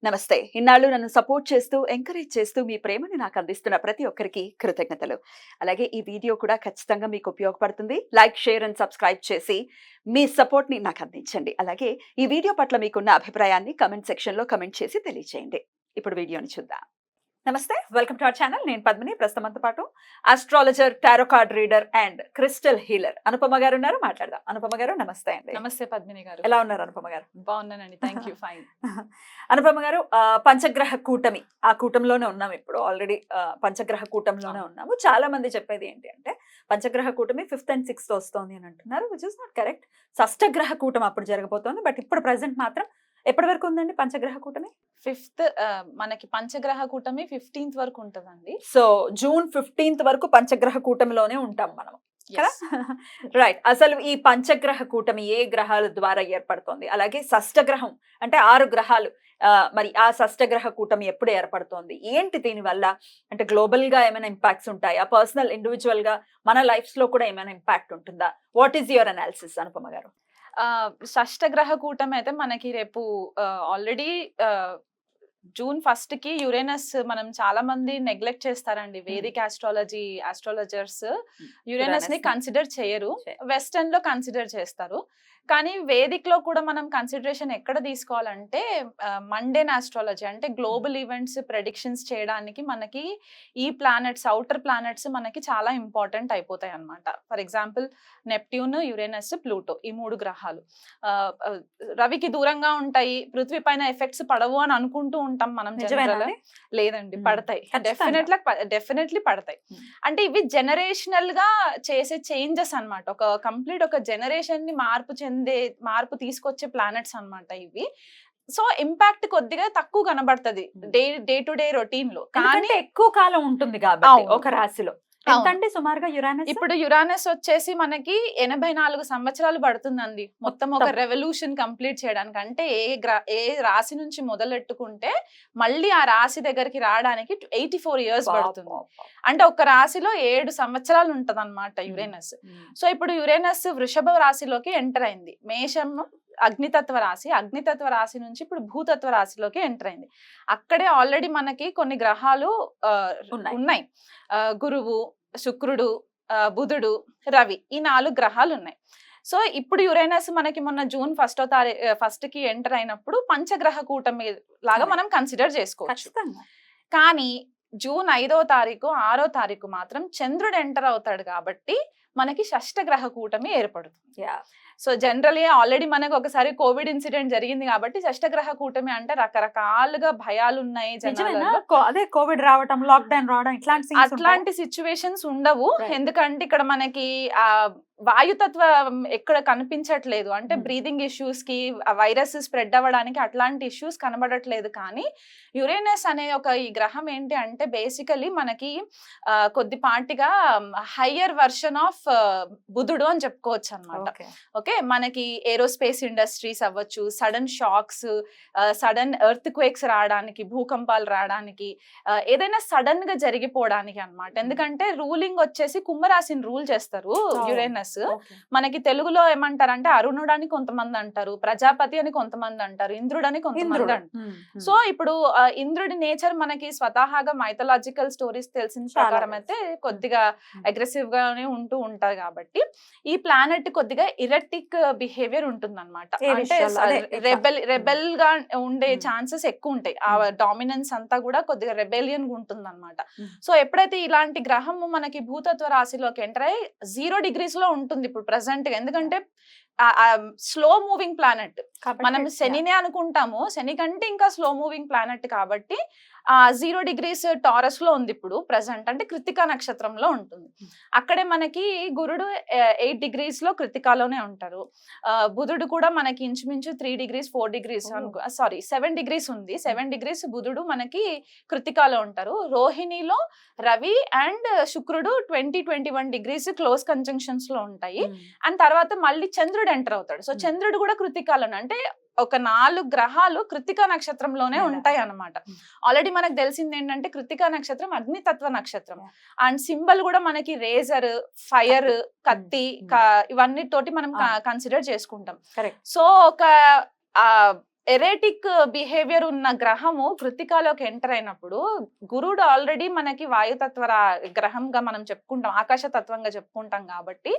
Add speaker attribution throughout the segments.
Speaker 1: నమస్తే. ఇన్నాళ్ళు నన్ను సపోర్ట్ చేస్తూ, ఎంకరేజ్ చేస్తూ మీ ప్రేమని నాకు అందిస్తున్న ప్రతి ఒక్కరికి కృతజ్ఞతలు. అలాగే ఈ వీడియో కూడా ఖచ్చితంగా మీకు ఉపయోగపడుతుంది. లైక్, షేర్ అండ్ సబ్స్క్రైబ్ చేసి మీ సపోర్ట్‌ని నాకు అందించండి. అలాగే ఈ వీడియో పట్ల మీకున్న అభిప్రాయాన్ని కామెంట్ సెక్షన్‌లో కామెంట్ చేసి తెలియజేయండి. ఇప్పుడు వీడియోని చూద్దాం. నమస్తే, వెల్కమ్ టు అవర్ ఛానల్. నేను పద్మిని. ప్రస్తుతం మనతో పాటు astrologer, tarot card reader and crystal healer Anupama గారు ఉన్నారు. మాట్లాడదాం. అనుపమ గారు నమస్తే అండి.
Speaker 2: నమస్తే పద్మిని గారు.
Speaker 1: ఎలా ఉన్నారు అనుపమ గారు?
Speaker 2: బాగున్నానండి, థ్యాంక్ యూ. ఫైన్.
Speaker 1: అనుపమ గారు, పంచగ్రహ కూటమి, ఆ కూటంలోనే ఉన్నాం ఇప్పుడు. ఆల్రెడీ పంచగ్రహ కూటంలోనే ఉన్నాము. చాలా మంది చెప్పేది ఏంటి అంటే పంచగ్రహ కూటమి 5th and 6th వస్తోంది అని అంటున్నారు, విచ్ ఇస్ నాట్ కరెక్ట్. షష్టగ్రహ కూటమి అప్పుడు జరగబోతోంది. బట్ ఇప్పుడు ప్రెసెంట్ మాత్రం ఎప్పటి వరకు ఉందండి పంచగ్రహ కూటమి?
Speaker 2: 5th మనకి పంచగ్రహ కూటమి 15th వరకు ఉంటదండి.
Speaker 1: సో జూన్ 15th వరకు పంచగ్రహ కూటమిలోనే ఉంటాం మనం. రైట్. అసలు ఈ పంచగ్రహ కూటమి ఏ గ్రహాల ద్వారా ఏర్పడుతోంది? అలాగే షష్టగ్రహం అంటే 6 గ్రహాలు, మరి ఆ షష్టగ్రహ కూటమి ఎప్పుడు ఏర్పడుతోంది? ఏంటి దీనివల్ల? అంటే గ్లోబల్ గా ఏమైనా ఇంపాక్ట్స్ ఉంటాయా? పర్సనల్ ఇండివిజువల్ గా మన లైఫ్స్ లో కూడా ఏమైనా ఇంపాక్ట్ ఉంటుందా? What is your analysis Anupama గారు?
Speaker 2: షష్టగ్రహ కూటమి అయితే మనకి రేపు ఆల్రెడీ జూన్ 1st కి యురేనస్, మనం చాలా మంది నెగ్లెక్ట్ చేస్తారండి. వేదిక్ ఆస్ట్రాలజర్స్ యురేనస్ ని కన్సిడర్ చేయరు, వెస్టర్న్ లో కన్సిడర్ చేస్తారు. కానీ వేదిక్ లో కూడా మనం కన్సిడరేషన్ ఎక్కడ తీసుకోవాలంటే మండేన్ ఆస్ట్రాలజీ, అంటే గ్లోబల్ ఈవెంట్స్ ప్రెడిక్షన్స్ చేయడానికి మనకి ఈ ప్లానెట్స్, అవుటర్ ప్లానెట్స్ మనకి చాలా ఇంపార్టెంట్ అయిపోతాయి అన్నమాట. For example Neptune, Uranus, Pluto, ఈ 3 గ్రహాలు రవికి దూరంగా ఉంటాయి, పృథ్వీ పైన ఎఫెక్ట్స్ పడవు అని అనుకుంటూ ఉంటాం మనం. లేదండి, పడతాయి. డెఫినెట్లీ పడతాయి. అంటే ఇవి జనరేషనల్ గా చేసే చేంజెస్ అన్నమాట. ఒక కంప్లీట్ ఒక జనరేషన్ ని మార్పు తీసుకొచ్చే ప్లానెట్స్ అన్నమాట ఇవి. సో ఇంపాక్ట్ కొద్దిగా తక్కువ కనబడుతుంది డే టు డే రొటీన్ లో, కానీ
Speaker 1: ఎక్కువ కాలం ఉంటుంది కాబట్టి ఒక రాశిలో. ఎంతండి సుమారుగా యురానస్?
Speaker 2: ఇప్పుడు యురానస్ వచ్చేసి మనకి 84 సంవత్సరాలు పడుతుందండి మొత్తం ఒక రెవల్యూషన్ కంప్లీట్ చేయడానికి. అంటే ఏ రాశి నుంచి మొదలెట్టుకుంటే మళ్ళీ ఆ రాశి దగ్గరికి రావడానికి 84 years పడుతుంది. అంటే ఒక రాశిలో 7 సంవత్సరాలు ఉంటది అనమాట యురేనస్. సో ఇప్పుడు యురేనస్ వృషభ రాశిలోకి ఎంటర్ అయింది. మేషం అగ్నితత్వ రాశి నుంచి ఇప్పుడు భూతత్వ రాశిలోకి ఎంటర్ అయింది. అక్కడే ఆల్రెడీ మనకి కొన్ని గ్రహాలు ఉన్నాయి. గురువు, శుక్రుడు, బుధుడు, రవి, ఈ 4 గ్రహాలు ఉన్నాయి. సో ఇప్పుడు యురేనస్ మనకి మొన్న జూన్ 1st కి ఎంటర్ అయినప్పుడు పంచగ్రహ కూటమి లాగా మనం కన్సిడర్ చేసుకోవచ్చు. కానీ జూన్ 5వ తారీఖు 6వ తారీఖు మాత్రం చంద్రుడు ఎంటర్ అవుతాడు కాబట్టి మనకి షష్టగ్రహ కూటమి ఏర్పడుతుంది. సో జనరలీ ఆల్రెడీ మనకు ఒకసారి కోవిడ్ ఇన్సిడెంట్ జరిగింది కాబట్టి షష్టగ్రహ కూటమి అంటే రకరకాలుగా భయాలు ఉన్నాయి జనాలలో.
Speaker 1: అదే కోవిడ్ రావడం, లాక్డౌన్ రావడం,
Speaker 2: అట్లాంటి సిచ్యువేషన్స్ ఉండవు. ఎందుకంటే ఇక్కడ మనకి ఆ వాయుతత్వం ఎక్కడ కనిపించట్లేదు. అంటే బ్రీదింగ్ ఇష్యూస్ కి, వైరస్ స్ప్రెడ్ అవ్వడానికి అట్లాంటి ఇష్యూస్ కనబడట్లేదు. కానీ యురేనస్ అనే ఈ గ్రహం ఏంటి అంటే బేసికలీ మనకి కొద్దిపాటిగా హయ్యర్ వర్షన్ ఆఫ్ బుధుడు అని చెప్పుకోవచ్చు అనమాట. ఓకే, మనకి ఏరోస్పేస్ ఇండస్ట్రీస్ అవ్వచ్చు, sudden shocks, sudden earthquakes రావడానికి, భూకంపాలు రావడానికి, ఏదైనా సడన్ గా జరిగిపోవడానికి అన్నమాట. ఎందుకంటే రూలింగ్ వచ్చేసి కుంభరాశిని రూల్ చేస్తారు యురేనస్. మనకి తెలుగులో ఏమంటారంటే అరుణుడు అని కొంతమంది అంటారు, ప్రజాపతి అని కొంతమంది అంటారు, ఇంద్రుడు అని కొంతమంది అంటారు. సో ఇప్పుడు ఇంద్రుడి నేచర్ మనకి స్వతహాగా మైథలాజికల్ స్టోరీస్ తెలిసిన ప్రకారం అయితే కొద్దిగా అగ్రెసివ్ గానే ఉంటూ ఉంటారు. కాబట్టి ఈ ప్లానెట్ కొద్దిగా ఇరెటిక్ బిహేవియర్ ఉంటుంది అనమాట. అంటే రెబెల్ గా ఉండే ఛాన్సెస్ ఎక్కువ ఉంటాయి. ఆ డామినెన్స్ అంతా కూడా కొద్దిగా రెబెలియన్ గా ఉంటుంది అనమాట. సో ఎప్పుడైతే ఇలాంటి గ్రహము మనకి భూతత్వ రాశిలోకి ఎంటర్ అయ్యి 0 degrees లో ఉంటుంది ఇప్పుడు ప్రెసెంట్ గా. ఎందుకంటే స్లో మూవింగ్ ప్లానెట్, మనం శనినే అనుకుంటాము, శని కంటే ఇంకా స్లో మూవింగ్ ప్లానెట్ కాబట్టి 0 degrees టారస్ లో ఉంది ఇప్పుడు ప్రెసెంట్. అంటే కృతికా నక్షత్రంలో ఉంటుంది. అక్కడే మనకి గురుడు 8 degrees లో కృతికాలోనే ఉంటారు. బుధుడు కూడా మనకి ఇంచుమించు 3 degrees 4 degrees 7 degrees ఉంది. 7 degrees బుధుడు మనకి కృతికాలో ఉంటారు. రోహిణిలో రవి అండ్ శుక్రుడు 20-21 degrees క్లోజ్ కంజంక్షన్స్ లో ఉంటాయి. అండ్ తర్వాత మళ్ళీ చంద్రుడు ఎంటర్ అవుతాడు. సో చంద్రుడు కూడా కృతికాలోనే, అంటే ఒక 4 గ్రహాలు కృతికా నక్షత్రంలోనే ఉంటాయి అన్నమాట. ఆల్రెడీ మనకు తెలిసింది ఏంటంటే కృతికా నక్షత్రం అగ్నితత్వ నక్షత్రం. అండ్ సింబల్ కూడా మనకి రేజర్, ఫైర్, కత్తి, ఇవన్నీ తోటి మనం కన్సిడర్ చేసుకుంటాం. సో ఒక ఎరేటిక్ బిహేవియర్ ఉన్న గ్రహము కృత్తికాలోకి ఎంటర్ అయినప్పుడు గురుడు ఆల్రెడీ మనకి వాయుతత్వ గ్రహంగా మనం చెప్పుకుంటాం, ఆకాశ తత్వంగా చెప్పుకుంటాం కాబట్టి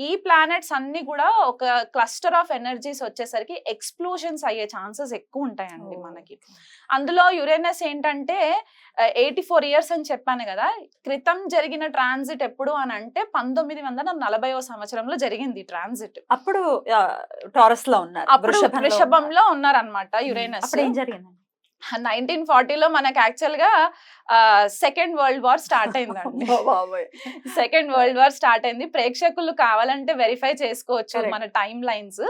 Speaker 2: ఈ ప్లానెట్స్ అన్ని కూడా ఒక క్లస్టర్ ఆఫ్ ఎనర్జీస్ వచ్చేసరికి ఎక్స్ప్లోజన్స్ అయ్యే ఛాన్సెస్ ఎక్కువ ఉంటాయండి మనకి. అందులో యురేనస్ ఏంటంటే 84 years అని చెప్పాను కదా, క్రితం జరిగిన ట్రాన్సిట్ ఎప్పుడు అని అంటే 1940వ సంవత్సరంలో జరిగింది ట్రాన్సిట్.
Speaker 1: అప్పుడు టారస్ లో ఉన్నారు,
Speaker 2: అప్పుడు వృషభంలో ఉన్నారనమాట యురేనస్.
Speaker 1: అప్పుడు ఏం జరిగింది?
Speaker 2: 1940లో మనకి యాక్చువల్ గా సెకండ్ వరల్డ్ వార్ స్టార్ట్ అయిందండి. సెకండ్ వరల్డ్ వార్ స్టార్ట్ అయింది. ప్రేక్షకులు కావాలంటే వెరిఫై చేసుకోవచ్చు మన టైమ్ లైన్స్.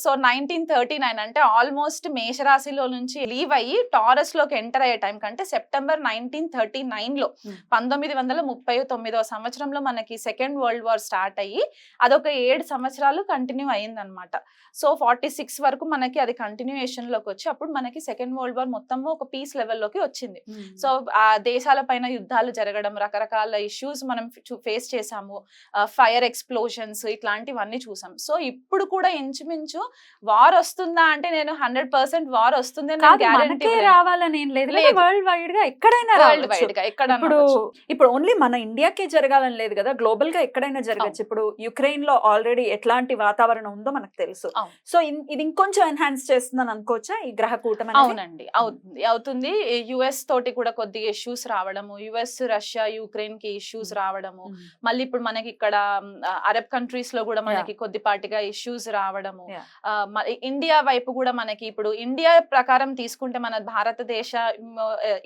Speaker 2: సో 1939 అంటే ఆల్మోస్ట్ మేషరాశిలో నుంచి లీవ్ అయ్యి టారస్ లోకి ఎంటర్ అయ్యే టైం కంటే సెప్టెంబర్ 1939లో 1939వ సంవత్సరంలో మనకి సెకండ్ వరల్డ్ వార్ స్టార్ట్ అయ్యి అదొక 7 సంవత్సరాలు కంటిన్యూ అయ్యింది అనమాట. సో 46 వరకు మనకి అది కంటిన్యూయేషన్ లోకి వచ్చి అప్పుడు మనకి సెకండ్ వరల్డ్ వార్ మొత్తము ఒక పీస్ లెవెల్లోకి వచ్చింది. సో ఆ దేశాల పైన యుద్ధాలు జరగడం, రకరకాల ఇష్యూస్ మనం ఫేస్ చేసాము, ఫైర్ ఎక్స్ప్లోషన్స్ ఇట్లాంటివన్నీ చూసాం. సో ఇప్పుడు కూడా ఇంచుమించు వార్ వస్తుందా అంటే నేను 100% వార్ వస్తుంది
Speaker 1: రావాలని ఏం లేదు, వరల్డ్ వైడ్ గా ఎక్కడైనా
Speaker 2: వరల్డ్ వైడ్ గా ఎక్కడ.
Speaker 1: ఇప్పుడు ఓన్లీ మన ఇండియాకే జరగాలని లేదు కదా, గ్లోబల్ గా ఎక్కడైనా జరగచ్చు. ఇప్పుడు యుక్రెయిన్ లో ఆల్రెడీ ఎట్లాంటి వాతావరణం ఉందో మనకు తెలుసు. సో ఇది ఇంకొంచెం ఎన్హాన్స్ చేస్తుందని అనుకోవచ్చా ఈ గ్రహ కూటమి?
Speaker 2: అవునండి, అవుతుంది. యుఎస్ తోటి కూడా కొద్దిగా ఇష్యూస్ రావడము, యుఎస్ రష్యా యుక్రెయిన్ కి ఇష్యూస్ రావడము, మళ్ళీ ఇప్పుడు మనకి ఇక్కడ అరబ్ కంట్రీస్ లో కూడా మనకి కొద్దిపాటిగా ఇష్యూస్ రావడము, ఇండియా వైపు కూడా మనకి ఇప్పుడు ఇండియా ప్రకారం తీసుకుంటే మన భారతదేశ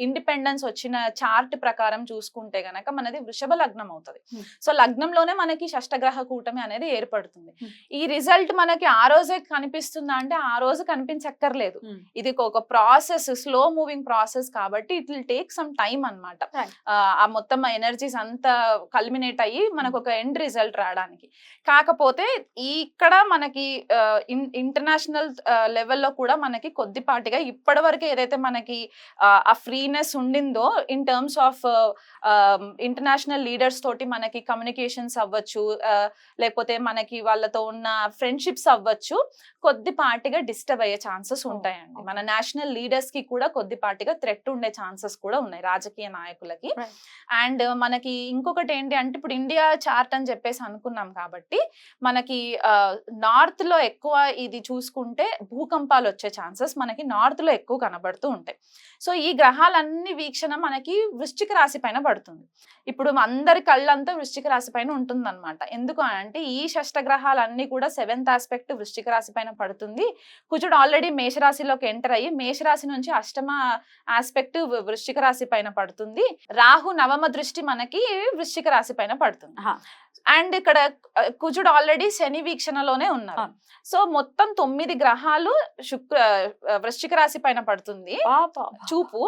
Speaker 2: ఇండిపెండెన్స్ వచ్చిన చార్ట్ ప్రకారం చూసుకుంటే గనక మనది వృషభ లగ్నం అవుతుంది. సో లగ్నంలోనే మనకి షష్టగ్రహ కూటమి అనేది ఏర్పడుతుంది. ఈ రిజల్ట్ మనకి ఆ రోజే కనిపిస్తుందా అంటే ఆ రోజు కనిపించక్కర్లేదు. ఇది ఒక ప్రాసెస్, స్లో మూవింగ్ ప్రాసెస్ కాబట్టి it will take some time అన్నమాట. ఆ మొత్తం ఎనర్జీస్ అంతా కల్మినేట్ అయ్యి మనకు ఒక ఎండ్ రిజల్ట్ రావడానికి. కాకపోతే ఇక్కడ మనకి ఇంటర్నేషనల్ లెవెల్లో కూడా మనకి కొద్దిపాటిగా ఇప్పటి వరకు ఏదైతే మనకి ఆ ఫ్రీనెస్ ఉండిందో in terms of international leaders తోటి మనకి కమ్యూనికేషన్స్ అవ్వచ్చు, లేకపోతే మనకి వాళ్ళతో ఉన్న ఫ్రెండ్షిప్స్ అవ్వచ్చు, కొద్దిపాటిగా డిస్టర్బ్ అయ్యే ఛాన్సెస్ ఉంటాయండి. మన నేషనల్ లీడర్స్ కి కూడా కొద్దిపాటిగా థ్రెట్ ఉండే ఛాన్సెస్ కూడా ఉన్నాయి రాజకీయ నాయకులకి. అండ్ మనకి ఇంకొకటి ఏంటి అంటే ఇప్పుడు ఇండియా చార్ట్ అని చెప్పేసి అనుకున్నాం కాబట్టి మనకి నార్త్ లో ఎక్కువ ఇది చూసుకుంటే భూకంపాలు వచ్చే ఛాన్సెస్ మనకి నార్త్ లో ఎక్కువ కనబడుతూ ఉంటాయి. సో ఈ గ్రహాలన్నీ వీక్షణ మనకి వృశ్చిక రాశి పైన పడుతుంది. ఇప్పుడు అందరి కళ్ళంతా వృశ్చిక రాశి పైన ఉంటుంది అనమాట. ఎందుకు అంటే ఈ షష్టగ్రహాలన్నీ కూడా 7th ఆస్పెక్ట్ వృశ్చిక రాశి పైన పడుతుంది. కుజుడు ఆల్రెడీ మేషరాశిలోకి ఎంటర్ అయ్యి మేషరాశి నుంచి 8వ ఆస్పెక్ట్ వృశ్చిక రాశి పైన పడుతుంది. రాహు 9వ దృష్టి మనకి వృశ్చిక రాశి పైన పడుతుంది. అండ్ ఇక్కడ కుజుడు ఆల్రెడీ శని వీక్షణలోనే ఉన్నారు. సో మొత్తం 9 గ్రహాలు వృశ్చిక రాశి పైన పడుతుంది చూపు.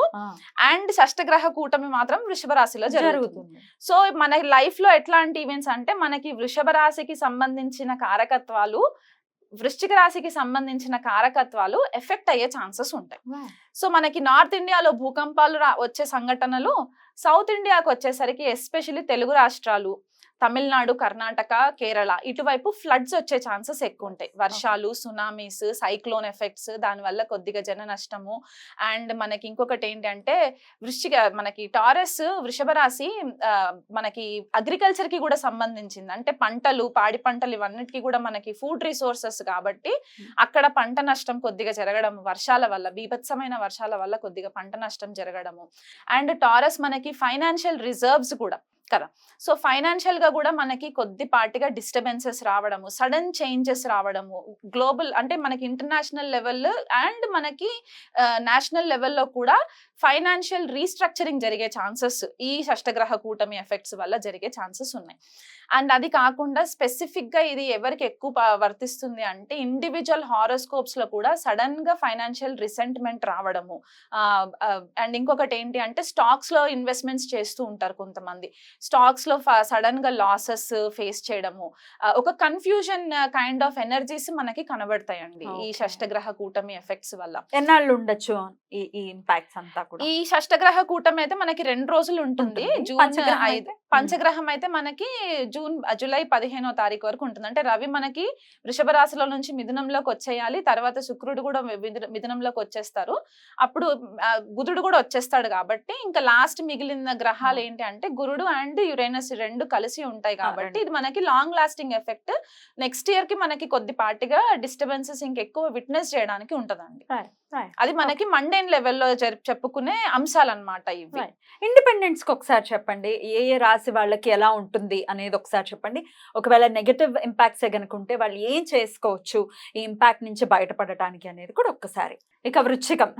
Speaker 2: అండ్ షష్టగ్రహ కూటమి మాత్రం వృషభ రాశిలో జరుగుతుంది. సో మన లైఫ్ లో ఎట్లాంటి ఈవెంట్స్ అంటే మనకి వృషభ రాశికి సంబంధించిన కారకత్వాలు, వృశ్చిక రాశికి సంబంధించిన కారకత్వాలు ఎఫెక్ట్ అయ్యే ఛాన్సెస్ ఉంటాయి. సో మనకి నార్త్ ఇండియాలో భూకంపాలు వచ్చే సంఘటనలు, సౌత్ ఇండియాకి వచ్చేసరికి ఎస్పెషల్లీ తెలుగు రాష్ట్రాలు, తమిళనాడు, కర్ణాటక, కేరళ ఇటువైపు ఫ్లడ్స్ వచ్చే ఛాన్సెస్ ఎక్కువ ఉంటాయి. వర్షాలు, సునామీస్, సైక్లోన్ ఎఫెక్ట్స్, దానివల్ల కొద్దిగా జన నష్టము. అండ్ మనకి ఇంకొకటి ఏంటంటే మనకి టారస్ వృషభ రాశి మనకి అగ్రికల్చర్ కి కూడా సంబంధించింది. అంటే పంటలు, పాడి పంటలు ఇవన్నిటికీ కూడా మనకి ఫుడ్ రిసోర్సెస్ కాబట్టి అక్కడ పంట నష్టం కొద్దిగా జరగడం, వర్షాల వల్ల, బీభత్సమైన వర్షాల వల్ల కొద్దిగా పంట నష్టం జరగడము. అండ్ టారస్ మనకి ఫైనాన్షియల్ రిజర్వ్స్ కూడా కదా. సో ఫైనాన్షియల్ గా కూడా మనకి కొద్దిపాటిగా డిస్టర్బెన్సెస్ రావడము, సడన్ చేంజెస్ రావడము, గ్లోబల్ అంటే మనకి ఇంటర్నేషనల్ లెవెల్ అండ్ మనకి నేషనల్ లెవెల్లో కూడా ఫైనాన్షియల్ రీస్ట్రక్చరింగ్ జరిగే ఛాన్సెస్ ఈ షష్టగ్రహ కూటమి ఎఫెక్ట్స్ వల్ల జరిగే ఛాన్సెస్ ఉన్నాయి. అండ్ అది కాకుండా స్పెసిఫిక్ గా ఇది ఎవరికి ఎక్కువ వర్తిస్తుంది అంటే ఇండివిజువల్ హారోస్కోప్స్ లో కూడా సడన్ గా ఫైనాన్షియల్ రిసెంట్మెంట్ రావడము. అండ్ ఇంకొకటి ఏంటి అంటే స్టాక్స్ లో ఇన్వెస్ట్మెంట్స్ చేస్తూ ఉంటారు కొంతమంది. స్టాక్స్ లో సడన్ గా లాసెస్ ఫేస్ చేయడము, ఒక కన్ఫ్యూజన్ కైండ్ ఆఫ్ ఎనర్జీస్ మనకి కనబడతాయండి ఈ
Speaker 1: Okay.
Speaker 2: షష్టగ్రహ కూటమి ఎఫెక్ట్స్ వల్ల.
Speaker 1: ఎన్నాళ్ళు ఉండొచ్చు ఈ ఇంపాక్ట్స్ అంతా కూడా?
Speaker 2: ఈ షష్టగ్రహ కూటమి అయితే మనకి 2 రోజులు ఉంటుంది.
Speaker 1: ఉంటుంది.
Speaker 2: జూన్
Speaker 1: పంచగ్రహం
Speaker 2: 5.
Speaker 1: అయితే?
Speaker 2: పంచగ్రహం అయితే మనకి జూలై 15వ తారీఖు వరకు ఉంటుంది. అంటే రవి మనకి వృషభ రాశిలో నుంచి మిథునంలోకి వచ్చేయాలి. తర్వాత శుక్రుడు కూడా మిథునంలోకి వచ్చేస్తారు. అప్పుడు బుధుడు కూడా వచ్చేస్తాడు కాబట్టి ఇంకా లాస్ట్ మిగిలిన గ్రహాలు ఏంటి అంటే గురుడు అండ్ యురేనస్ 2 కలిసి ఉంటాయి కాబట్టి ఇది మనకి long lasting effect. Next year కి మనకి కొద్దిపాటిగా డిస్టర్బెన్సెస్ ఇంకెక్కువ విట్నెస్ చేయడానికి ఉంటదండి. అది మనకి మండేన్ లెవెల్లో చెప్పుకునే అంశాలు అన్నమాట ఇవి.
Speaker 1: ఇండిపెండెన్స్ కి ఒకసారి చెప్పండి, ఏ రాశి వాళ్ళకి ఎలా ఉంటుంది అనేది ఒకసారి చెప్పండి. ఒకవేళ నెగటివ్ ఇంపాక్ట్స్ గనుకుంటే వాళ్ళు ఏం చేసుకోవచ్చు ఈ ఇంపాక్ట్ నుంచి బయటపడటానికి అనేది కూడా ఒక్కసారి. ఇక వృశ్చికం.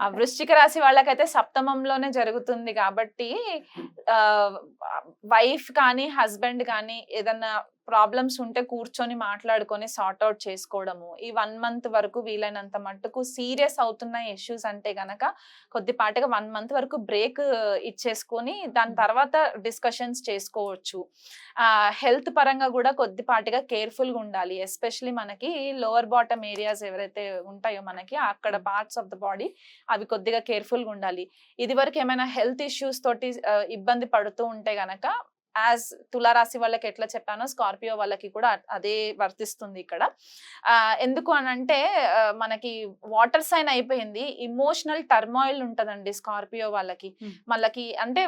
Speaker 2: ఆ వృశ్చిక రాశి వాళ్ళకైతే సప్తమంలోనే జరుగుతుంది కాబట్టి వైఫ్ కానీ హస్బెండ్ కానీ ఏదన్నా ప్రాబ్లమ్స్ ఉంటే కూర్చొని మాట్లాడుకొని సార్ట్ అవుట్ చేసుకోవడము. ఈ 1 మంత్ వరకు వీలైనంత మట్టుకు సీరియస్ అవుతున్న ఇష్యూస్ అంటే గనక కొద్దిపాటిగా 1 మంత్ వరకు బ్రేక్ ఇచ్చేసుకొని దాని తర్వాత డిస్కషన్స్ చేసుకోవచ్చు. హెల్త్ పరంగా కూడా కొద్దిపాటిగా కేర్ఫుల్ గా ఉండాలి. ఎస్పెషలీ మనకి లోవర్ బాటమ్ ఏరియాస్ ఎవరైతే ఉంటాయో మనకి అక్కడ పార్ట్స్ ఆఫ్ ద బాడీ అవి కొద్దిగా కేర్ఫుల్ గా ఉండాలి. ఇది వరకు ఏమైనా హెల్త్ ఇష్యూస్ తోటి ఇబ్బంది పడుతూ ఉంటే గనక యాజ్ తులారాశి వాళ్ళకి ఎట్లా చెప్పానో స్కార్పియో వాళ్ళకి కూడా అదే వర్తిస్తుంది ఇక్కడ. ఎందుకు అనంటే మనకి వాటర్ సైన్ అయిపోయింది, ఇమోషనల్ టర్మాయిల్ ఉంటదండి స్కార్పియో వాళ్ళకి. వాళ్ళకి అంటే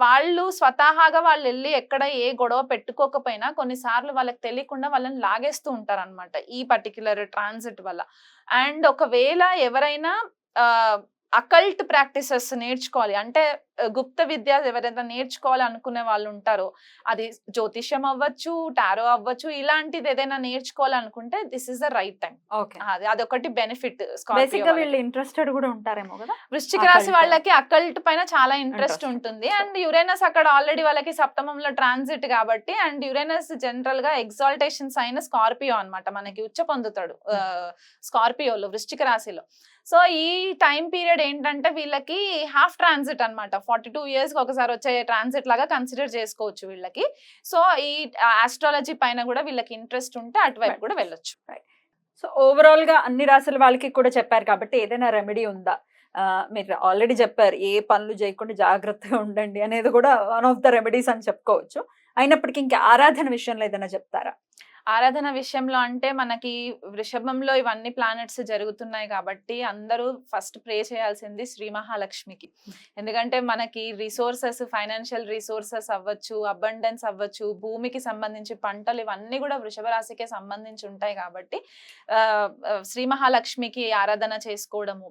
Speaker 2: వాళ్ళు స్వతహాగా వాళ్ళు వెళ్ళి ఎక్కడ ఏ గొడవ పెట్టుకోకపోయినా కొన్నిసార్లు వాళ్ళకి తెలియకుండా వాళ్ళని లాగేస్తూ ఉంటారు అనమాట ఈ పర్టిక్యులర్ ట్రాన్సిట్ వల్ల. అండ్ ఒకవేళ ఎవరైనా అకల్ట్ ప్రాక్టీసెస్ నేర్చుకోవాలి అంటే గుప్త విద్య ఎవరైనా నేర్చుకోవాలి అనుకునే వాళ్ళు ఉంటారో, అది జ్యోతిష్యం అవ్వచ్చు, టారో అవ్వచ్చు, ఇలాంటిది ఏదైనా నేర్చుకోవాలనుకుంటే this is the right time. అదొకటి బెనిఫిట్.
Speaker 1: వీళ్ళు ఇంట్రెస్టెడ్ కూడా ఉంటారేమో కదా.
Speaker 2: వృశ్చిక రాశి వాళ్ళకి అకల్ట్ పైన చాలా ఇంట్రెస్ట్ ఉంటుంది. అండ్ యురేనస్ అక్కడ ఆల్రెడీ వాళ్ళకి సప్తమంలో ట్రాన్సిట్ కాబట్టి, అండ్ యురేనస్ జనరల్ గా ఎగ్జాల్టేషన్ సైన్ స్కార్పియో అన్నమాట, మనకి ఉచ్చ పొందుతాడు స్కార్పియోలో వృశ్చిక రాశిలో. సో ఈ టైం పీరియడ్ ఏంటంటే వీళ్ళకి హాఫ్ ట్రాన్సిట్ అన్నమాట, 42 years కి ఒకసారి వచ్చే ట్రాన్సిట్ లాగా కన్సిడర్ చేసుకోవచ్చు వీళ్ళకి. సో ఈ ఆస్ట్రాలజీ పైన కూడా వీళ్ళకి ఇంట్రెస్ట్ ఉంటే అటువైపు కూడా వెళ్ళొచ్చు.
Speaker 1: సో ఓవరాల్ గా అన్ని రాశుల వాళ్ళకి కూడా చెప్పారు కాబట్టి ఏదైనా రెమెడీ ఉందా? మీరు ఆల్రెడీ చెప్పారు ఏ పనులు చేయకుండా జాగ్రత్తగా ఉండండి అనేది కూడా వన్ ఆఫ్ ద రెమెడీస్ అని చెప్పుకోవచ్చు. అయినప్పటికీ ఇంకా ఆరాధన విషయంలో ఏదైనా చెప్తారా?
Speaker 2: ఆరాధన విషయంలో అంటే మనకి వృషభంలో ఇవన్నీ ప్లానెట్స్ జరుగుతున్నాయి కాబట్టి అందరూ ఫస్ట్ ప్రే చేయాల్సింది శ్రీ మహాలక్ష్మికి. ఎందుకంటే మనకి రిసోర్సెస్, ఫైనాన్షియల్ రిసోర్సెస్ అవ్వచ్చు, అబండెన్స్ అవ్వచ్చు, భూమికి సంబంధించి పంటలు ఇవన్నీ కూడా వృషభ రాశికే సంబంధించి ఉంటాయి కాబట్టి శ్రీ మహాలక్ష్మికి ఆరాధన చేసుకోవడము,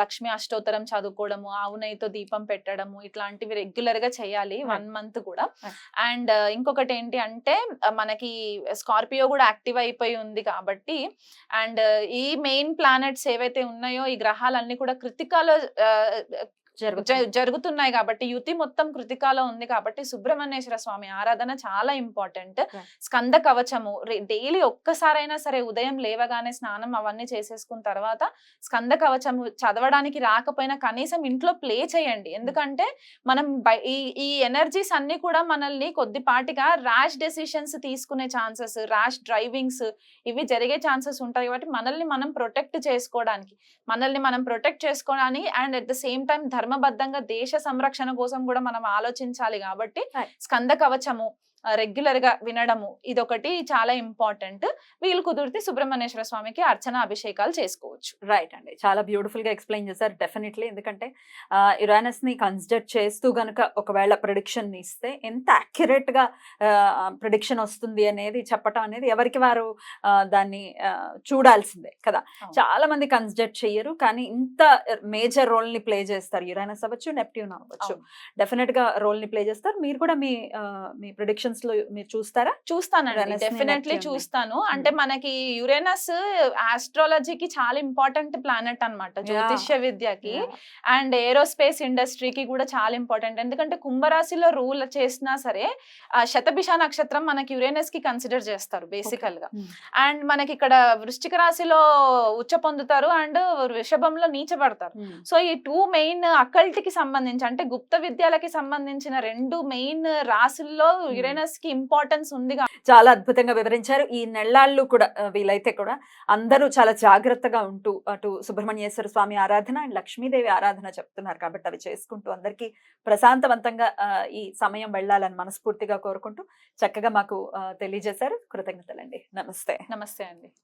Speaker 2: లక్ష్మి అష్టోత్తరం చదువుకోవడము, ఆవు నెయ్యితో దీపం పెట్టడము, ఇట్లాంటివి రెగ్యులర్ గా చేయాలి 1 month కూడా. అండ్ ఇంకొకటి ఏంటి అంటే మనకి స్కార్పియో కూడా యాక్టివ్ అయిపోయి ఉంది కాబట్టి, అండ్ ఈ మెయిన్ ప్లానెట్స్ ఏవైతే ఉన్నాయో ఈ గ్రహాలన్నీ కూడా కృతికాలో జరుగుతున్నాయి కాబట్టి, యుతి మొత్తం కృతికాలో ఉంది కాబట్టి సుబ్రహ్మణ్యేశ్వర స్వామి ఆరాధన చాలా ఇంపార్టెంట్. స్కంద కవచము డైలీ ఒక్కసారైనా సరే ఉదయం లేవగానే స్నానం అవన్నీ చేసేసుకున్న తర్వాత స్కంద కవచము చదవడానికి రాకపోయినా కనీసం ఇంట్లో ప్లే చేయండి. ఎందుకంటే మనం ఈ ఎనర్జీస్ అన్ని కూడా మనల్ని కొద్దిపాటిగా ర్యాష్ డెసిషన్స్ తీసుకునే ఛాన్సెస్, ర్యాష్ డ్రైవింగ్స్ ఇవి జరిగే ఛాన్సెస్ ఉంటాయి కాబట్టి మనల్ని మనం ప్రొటెక్ట్ చేసుకోవడానికి and at the same time ధర్మబద్ధంగా దేశ సంరక్షణ కోసం కూడా మనం ఆలోచించాలి కాబట్టి స్కంద కవచము రెగ్యులర్ గా వినడము ఇదొకటి చాలా ఇంపార్టెంట్. వీళ్ళు కుదిరితే సుబ్రహ్మణ్యేశ్వర స్వామికి అర్చన అభిషేకాలు చేసుకోవచ్చు.
Speaker 1: రైట్ అండి, చాలా బ్యూటిఫుల్ గా ఎక్స్ప్లెయిన్ చేశారు. డెఫినెట్లీ ఎందుకంటే యురేనస్ ని కన్సిడర్ చేస్తూ గనుక ఒకవేళ ప్రిడిక్షన్ ఇస్తే ఎంత అక్యురేట్ గా ప్రిడిక్షన్ వస్తుంది అనేది చెప్పటం అనేది ఎవరికి వారు దాన్ని చూడాల్సిందే కదా. చాలా మంది కన్సిడర్ చెయ్యరు కానీ ఇంత మేజర్ రోల్ ని ప్లే చేస్తారు. యురేనస్ అవ్వచ్చు, నెప్ట్యూన్ అవ్వచ్చు, డెఫినెట్ గా రోల్ ని ప్లే చేస్తారు. మీరు కూడా మీ ప్రిడిక్షన్ లో మీరు చూస్తారా?
Speaker 2: చూస్తానండి, డెఫినెట్లీ చూస్తాను. అంటే మనకి యురేనస్ ఆస్ట్రాలజీకి చాలా ఇంపార్టెంట్ ప్లానెట్ అన్నమాట జ్యోతిష్య విద్యకి
Speaker 1: Yeah.
Speaker 2: అండ్ ఏరోస్పేస్ ఇండస్ట్రీకి కూడా చాలా ఇంపార్టెంట్. ఎందుకంటే కుంభరాశిలో రూల్ చేసినా సరే శతభిష నక్షత్రం మనకి యురేనస్ కి కన్సిడర్ చేస్తారు బేసికల్ గా.
Speaker 1: Hmm.
Speaker 2: అండ్ మనకి ఇక్కడ వృశ్చిక రాశిలో ఉచ్చ పొందుతారు అండ్ వృషభంలో నీచబడతారు.
Speaker 1: Hmm.
Speaker 2: సో ఈ 2 మెయిన్ అకల్ట్ కి సంబంధించి అంటే గుప్త విద్యలకి సంబంధించిన 2 మెయిన్ రాశుల్లో యురేనస్ కి ఇంపార్టెన్స్ ఉంది.
Speaker 1: చాలా అద్భుతంగా వివరించారు. ఈ నెల్లాళ్ళు కూడా వీలైతే కూడా అందరూ చాలా జాగ్రత్తగా ఉంటూ అటు సుబ్రహ్మణ్యేశ్వర స్వామి ఆరాధన అండ్ లక్ష్మీదేవి ఆరాధన చెప్తున్నారు కాబట్టి అవి చేసుకుంటూ అందరికీ ప్రశాంతవంతంగా ఈ సమయం వెళ్ళాలని మనస్ఫూర్తిగా కోరుకుంటూ చక్కగా మాకు తెలియజేశారు. కృతజ్ఞతలండి. నమస్తే.
Speaker 2: నమస్తే అండి.